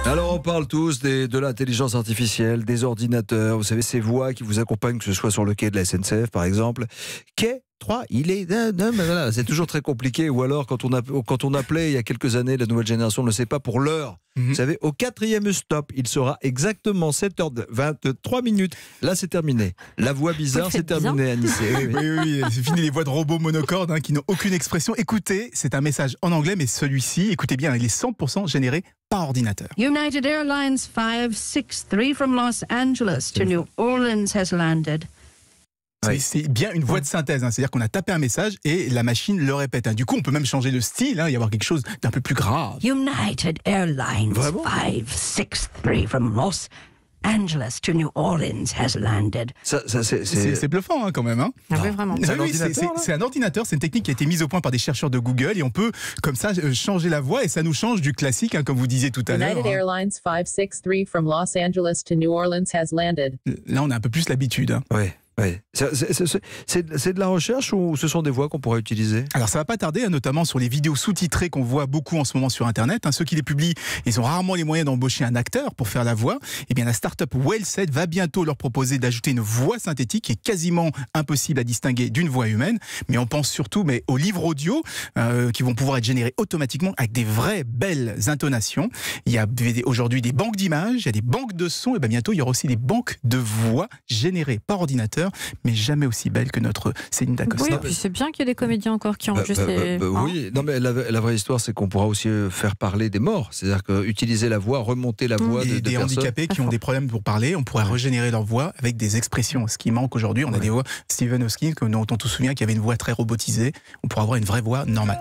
Alors on parle tous de l'intelligence artificielle, des ordinateurs, vous savez ces voix qui vous accompagnent, que ce soit sur le quai de la SNCF par exemple. Quai 3, il est... Voilà, c'est toujours très compliqué. Ou alors quand on appelait il y a quelques années, la nouvelle génération ne le sait pas, pour l'heure. Vous savez, au 4e stop, il sera exactement 7h23 minutes. Là, c'est terminé. La voix bizarre, c'est terminé, Anissé. Oui, c'est fini les voix de robots monocordes qui n'ont aucune expression. Écoutez, c'est un message en anglais, mais celui-ci, écoutez bien, il est 100% généré par ordinateur. United Airlines 563 from Los Angeles to New Orleans has landed. Oui. C'est bien une voix de synthèse, c'est-à-dire qu'on a tapé un message et la machine le répète. Du coup, on peut même changer de style et avoir quelque chose d'un peu plus grave. United Airlines 563 from Los Angeles to New Orleans has landed. C'est bluffant quand même. Ah oui, vraiment. C'est un ordinateur, c'est une technique qui a été mise au point par des chercheurs de Google et on peut comme ça changer la voix et ça nous change du classique, comme vous disiez tout à l'heure. United Airlines 563 from Los Angeles to New Orleans has landed. Là, on a un peu plus l'habitude. Oui. Ouais. C'est de la recherche ou ce sont des voix qu'on pourrait utiliser? Alors ça va pas tarder, notamment sur les vidéos sous-titrées qu'on voit beaucoup en ce moment sur Internet. Ceux qui les publient, ils ont rarement les moyens d'embaucher un acteur pour faire la voix. Eh bien la start-up Wellsaid va bientôt leur proposer d'ajouter une voix synthétique qui est quasiment impossible à distinguer d'une voix humaine. Mais on pense surtout aux livres audio qui vont pouvoir être générés automatiquement avec des vraies belles intonations. Il y a aujourd'hui des banques d'images, il y a des banques de sons, et bien bientôt il y aura aussi des banques de voix générées par ordinateur, mais jamais aussi belle que notre Céline Dacosta. Oui, et puis c'est bien qu'il y ait des comédiens encore qui enregistrent oui, non, mais la vraie histoire, c'est qu'on pourra aussi faire parler des morts. C'est-à-dire qu'utiliser la voix, remonter la voix de des personnes handicapés qui ont des problèmes pour parler, on pourrait régénérer leur voix avec des expressions. Ce qui manque aujourd'hui, on a des voix. Stephen Hawking, dont on se souvient, qui avait une voix très robotisée. On pourra avoir une vraie voix normale.